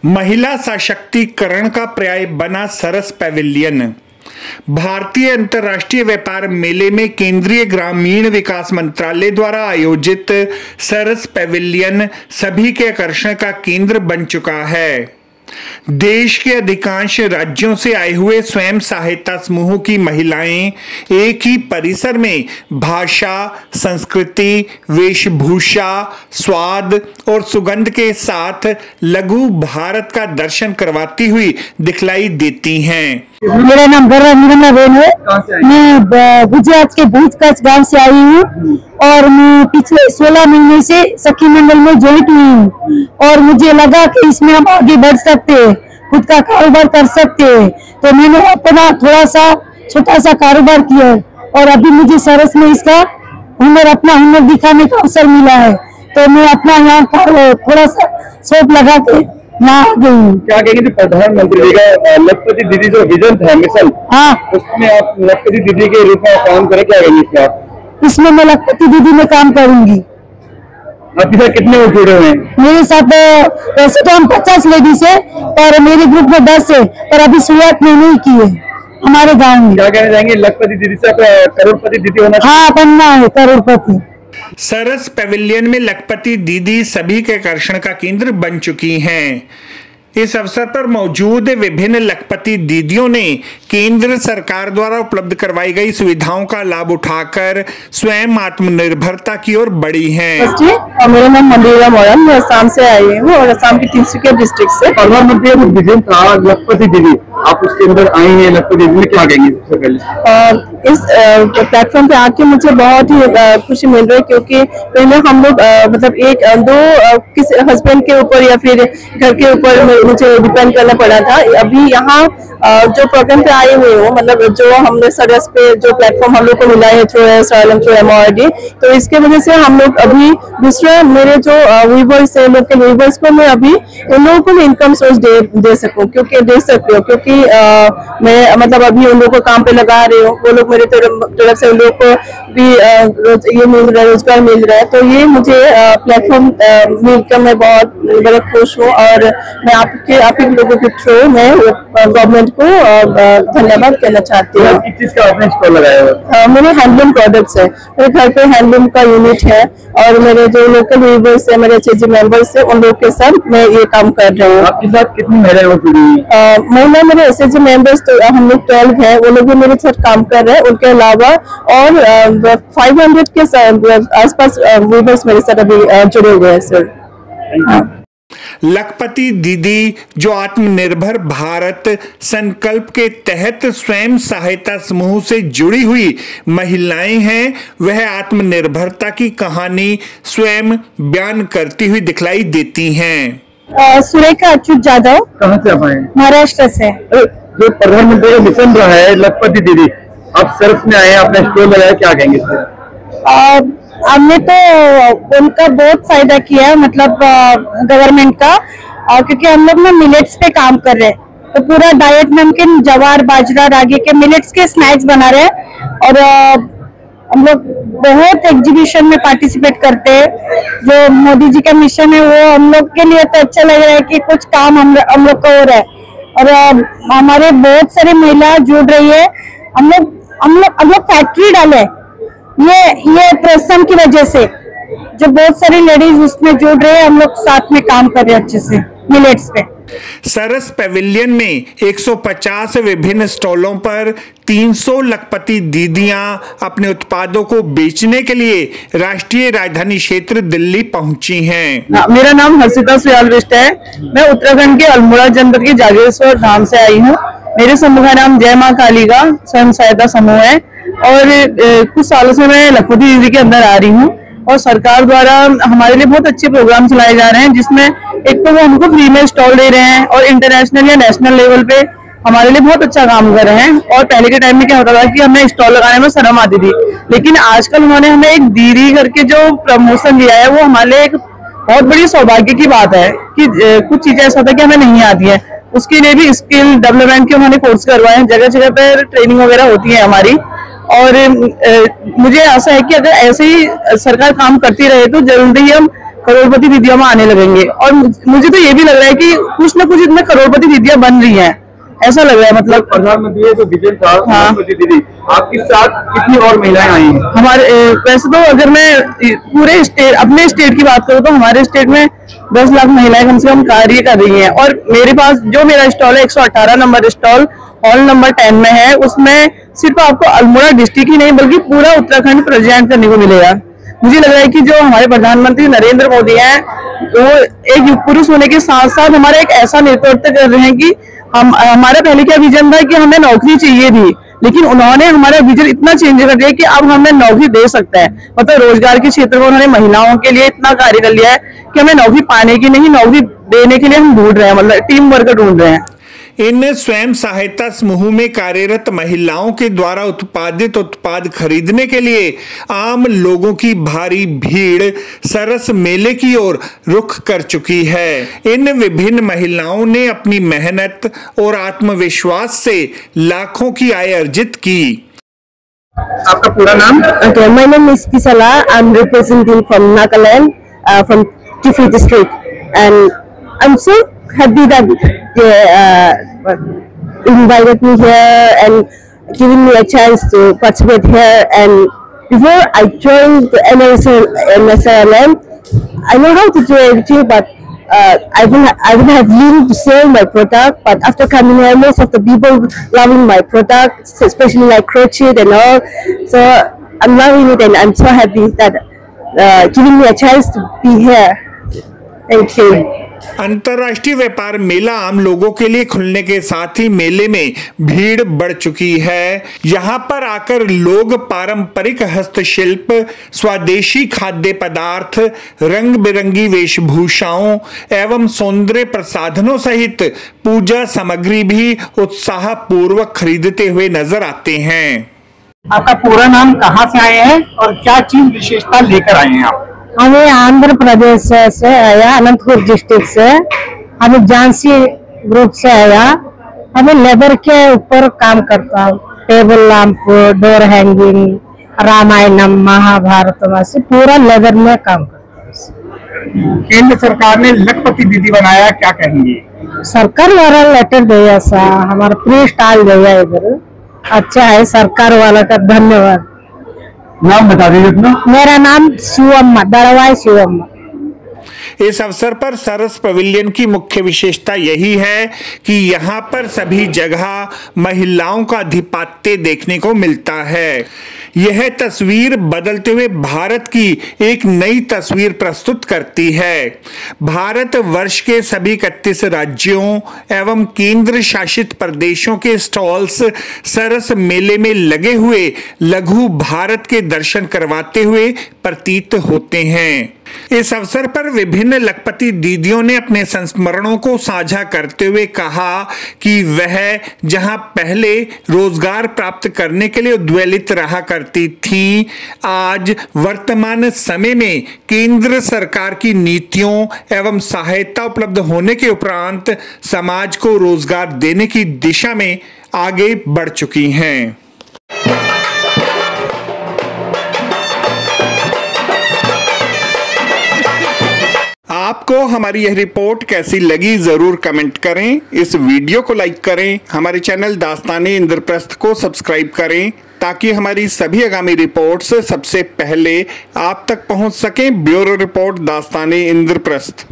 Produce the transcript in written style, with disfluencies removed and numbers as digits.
महिला सशक्तिकरण का पर्याय बना सरस पैविलियन। भारतीय अंतर्राष्ट्रीय व्यापार मेले में केंद्रीय ग्रामीण विकास मंत्रालय द्वारा आयोजित सरस पैविलियन सभी के आकर्षण का केंद्र बन चुका है। देश के अधिकांश राज्यों से आए हुए स्वयं सहायता समूहों की महिलाएं एक ही परिसर में भाषा, संस्कृति, वेशभूषा, स्वाद और सुगंध के साथ लघु भारत का दर्शन करवाती हुई दिखलाई देती हैं। मेरा नाम गर्रा बेन है। मैं गुजरात के भूज कच्छ गांव से आई हूँ और मैं पिछले 16 महीने से सखी मंडल में ज्वाइन हुई हूँ और मुझे लगा कि इसमें हम आगे बढ़ सकते हैं, खुद का कारोबार कर सकते हैं, तो मैंने अपना थोड़ा सा छोटा सा कारोबार किया है और अभी मुझे सरस में इसका अपना हुनर दिखाने का अवसर मिला है, तो मैं अपना यहाँ थोड़ा सा शॉप लगा के यहाँ आ गई हूँ। क्या कहेंगे प्रधानमंत्री जी का लखपति दीदी जो विजन था मिशन, हाँ, उसमें आप लखपति दीदी के रूप में काम करें, क्या कहेंगे इसमें आप? इसमें मैं लखपति दीदी में काम करूंगी। आपके साथ कितने लोग जुड़े हुए हैं? मेरे साथ वैसे तो हम 50 लेडीज है और मेरे ग्रुप में 10 है, पर अभी शुरुआत में नहीं की है हमारे गाँव में। क्या कहना चाहेंगे लखपति दीदी से करोड़पति दीदी होना? हाँ, बनना है करोड़पति। सरस पैविलियन में लखपति दीदी सभी के आकर्षण का केंद्र बन चुकी हैं। इस अवसर पर मौजूद विभिन्न लखपति दीदियों ने केंद्र सरकार द्वारा उपलब्ध करवाई गई सुविधाओं का लाभ उठाकर स्वयं आत्मनिर्भरता की ओर बढ़ी हैं। मेरा नाम मंदिरा मोरन, मैं असम से आई हूँ और असम की तिनसुकिया डिस्ट्रिक्ट से। प्रधानमंत्री का विजन था लखपति दीदी, आप उसके अंदर आई हैं लखपति दीदी, क्या कहेंगे सबसे पहले? इस प्लेटफॉर्म पे आके मुझे बहुत ही खुशी मिल रही है, क्योंकि पहले हम लोग मतलब एक दो किसी हस्बैंड के ऊपर या फिर घर के ऊपर मुझे डिपेंड करना पड़ा था। अभी यहाँ जो प्रोग्राम पे आए हुए हो, मतलब जो हमने सरस पे जो प्लेटफॉर्म हम लोग को मिला है थ्रू MORD, तो इसके वजह से हम लोग अभी दूसरे मेरे जो वीवर्स है, लोकल वीवर्स को मैं अभी उन लोगों को इनकम सोर्स दे सकूँ, क्योंकि मैं मतलब अभी उन लोगों को काम पे लगा रही हूँ, वो लोग मेरे तरफ से उन लोगों को भी ये मिल रहा है, रोजगार मिल रहा है। तो ये मुझे प्लेटफॉर्म मिलकर मैं बहुत बड़ा खुश हूँ और मैं आप ही लोगों के थ्रू मैं गवर्नमेंट को धन्यवाद कहना चाहती हूँ। किस चीज का आपने स्टॉल लगाया है? मेरे हैंडलूम प्रोडक्ट्स है, मेरे घर पे हैंडलूम का यूनिट है और मेरे जो लोकल वीवर्स है, मेरे HG मेंबर्स है, उन लोग के साथ मैं ये काम कर रही हूँ। आपके साथ कितनी महिलाएं जुड़ी हुई? महिला मेरे SHG मेंबर्स तो हम लोग 12 है, वो लोग भी मेरे साथ काम कर रहे हैं। उनके अलावा और 500 के आसपास वीवर्स मेरे साथ अभी जुड़े हुए हैं सर। लखपति दीदी जो आत्मनिर्भर भारत संकल्प के तहत स्वयं सहायता समूह से जुड़ी हुई महिलाएं हैं, वह आत्मनिर्भरता की कहानी स्वयं बयान करती हुई दिखलाई देती हैं। सुरेखा अच्युत यादव। कहाँ से आप आए? महाराष्ट्र से। जो प्रधानमंत्री का मिशन रहा है लखपति दीदी, आप सरस में आए, आपने स्टॉल लगाया, क्या कहेंगे इससे? हमने तो उनका बहुत फायदा किया है, मतलब गवर्नमेंट का, क्योंकि हम लोग ना मिलेट्स पे काम कर रहे हैं, तो पूरा डाइट में हम ज्वार, बाजरा, रागी के मिलेट्स के स्नैक्स बना रहे हैं और हम लोग बहुत एग्जीबिशन में पार्टिसिपेट करते हैं। जो मोदी जी का मिशन है वो हम लोग के लिए तो अच्छा लग रहा है कि कुछ काम हम लोग को हो रहा है और हमारे बहुत सारे महिला जुड़ रही है। हम लोग फैक्ट्री डाले ये प्रसन्न की वजह से, जो बहुत सारी लेडीज उसमें जुड़ रहे हैं, हम लोग साथ में काम कर रहे हैं अच्छे से मिलेट्स पे। सरस पैविलियन में 150 विभिन्न स्टॉलों पर 300 लखपति दीदियां अपने उत्पादों को बेचने के लिए राष्ट्रीय राजधानी क्षेत्र दिल्ली पहुंची हैं। मेरा नाम हर्षिता सुयालविष्ट है। मैं उत्तराखंड के अल्मोड़ा जनपद के जागेश्वर धाम से आई हूँ। मेरे समूह का नाम जय माँ काली का स्वयं सहायता समूह है और कुछ सालों से मैं लखपति दीदी के अंदर आ रही हूँ और सरकार द्वारा हमारे लिए बहुत अच्छे प्रोग्राम चलाए जा रहे हैं, जिसमें एक तो वो हमको फ्री में स्टॉल दे रहे हैं और इंटरनेशनल या नेशनल लेवल पे हमारे लिए बहुत अच्छा काम कर रहे हैं। और पहले के टाइम में क्या होता था कि हमें स्टॉल लगाने में शर्म आती थी, लेकिन आजकल उन्होंने हमें एक दीदी करके जो प्रमोशन दिया है, वो हमारे लिए एक बहुत बड़ी सौभाग्य की बात है कि कुछ चीजें ऐसा होता है कि हमें नहीं आती है, उसके लिए भी स्किल डेवलपमेंट के उन्होंने कोर्स करवाए हैं, जगह जगह पर ट्रेनिंग वगैरह होती है हमारी। और मुझे आशा है कि अगर ऐसे ही सरकार काम करती रहे तो जल्दी हम करोड़पति दीदियों में आने लगेंगे। और मुझे तो ये भी लग रहा है कि कुछ ना कुछ इतने करोड़पति दीदियां बन रही हैं, ऐसा लग रहा है। मतलब प्रधानमंत्री जो विजन था, लखपति दीदी, आपके साथ कितनी और महिलाएं आई हैं? हमारे वैसे तो अगर मैं पूरे स्टेट, अपने स्टेट की बात करूँ तो हमारे स्टेट में 10 लाख महिलाएं कम से कम कार्य कर रही हैं। और मेरे पास जो मेरा स्टॉल है 118 नंबर स्टॉल हॉल नंबर 10 में है, उसमें सिर्फ आपको अल्मोड़ा डिस्ट्रिक्ट ही नहीं बल्कि पूरा उत्तराखंड प्रेजेंट करने को मिलेगा। मुझे लग रहा है कि जो हमारे प्रधानमंत्री नरेंद्र मोदी हैं वो एक युग पुरुष होने के साथ साथ हमारा एक ऐसा नेतृत्व कर रहे हैं कि हमारा पहले क्या विजन था कि हमें नौकरी चाहिए थी, लेकिन उन्होंने हमारा विजन इतना चेंज कर दिया कि अब हमें नौकरी दे सकते हैं। मतलब रोजगार के क्षेत्र में उन्होंने महिलाओं के लिए इतना कार्य कर लिया है कि हमें नौकरी पाने की नहीं, नौकरी देने के लिए हम ढूंढ रहे हैं, मतलब टीम वर्क ढूंढ रहे हैं। इन स्वयं सहायता समूह में कार्यरत महिलाओं के द्वारा उत्पादित उत्पाद खरीदने के लिए आम लोगों की भारी भीड़ सरस मेले की ओर रुख कर चुकी है। इन विभिन्न महिलाओं ने अपनी मेहनत और आत्मविश्वास से लाखों की आय अर्जित की। आपका पूरा नाम? Okay, my name is Kisala. I'm representing from Nagaland, from Tiffi district, and I'm so happy that they invited me here and giving me a chance to participate here. And before I joined the NSLM, I know how to do everything, but I don't have link to sell my product. But after coming here, most of the people loving my product, especially like crochet and all. So I'm loving it, and I'm so happy that giving me a chance to be here. Thank you. अंतर्राष्ट्रीय व्यापार मेला आम लोगों के लिए खुलने के साथ ही मेले में भीड़ बढ़ चुकी है। यहाँ पर आकर लोग पारंपरिक हस्तशिल्प, स्वदेशी खाद्य पदार्थ, रंग बिरंगी वेशभूषाओं एवं सौंदर्य प्रसाधनों सहित पूजा सामग्री भी उत्साह पूर्वक खरीदते हुए नजर आते हैं। आपका पूरा नाम, कहाँ से आए हैं और क्या चीज विशेषता लेकर आए हैं आप? हमें आंध्र प्रदेश से आया, अनंतपुर डिस्ट्रिक्ट से। हमें झांसी ग्रुप से आया। हमें लेबर के ऊपर काम करता हूँ, table lamp, door hanging, Ramayanam, Mahabharatam, ऐसे पूरा लेबर में काम करता हूँ। केंद्र सरकार ने लखपति दीदी बनाया, क्या कहेंगे? सरकार वाला लेटर दिया सा, हमारा प्री स्टॉल दिया इधर, अच्छा है सरकार वाला का, धन्यवाद। नाम बता दीजिए अपना। मेरा नाम शिवम्मा, दरवाई शिवम्मा। इस अवसर पर सरस पवेलियन की मुख्य विशेषता यही है कि यहाँ पर सभी जगह महिलाओं का आधिपत्य देखने को मिलता है। यह तस्वीर बदलते हुए भारत की एक नई तस्वीर प्रस्तुत करती है। भारत वर्ष के सभी 31 राज्यों एवं केंद्र शासित प्रदेशों के स्टॉल्स सरस मेले में लगे हुए लघु भारत के दर्शन करवाते हुए प्रतीत होते हैं। इस अवसर पर विभिन्न लखपति दीदियों ने अपने संस्मरणों को साझा करते हुए कहा कि वह जहां पहले रोजगार प्राप्त करने के लिए उद्वेलित रहा करती थी, आज वर्तमान समय में केंद्र सरकार की नीतियों एवं सहायता उपलब्ध होने के उपरांत समाज को रोजगार देने की दिशा में आगे बढ़ चुकी हैं। आपको हमारी यह रिपोर्ट कैसी लगी जरूर कमेंट करें। इस वीडियो को लाइक करें, हमारे चैनल दास्ताने इंद्रप्रस्थ को सब्सक्राइब करें ताकि हमारी सभी आगामी रिपोर्ट्स सबसे पहले आप तक पहुंच सकें। ब्यूरो रिपोर्ट, दास्ताने इंद्रप्रस्थ।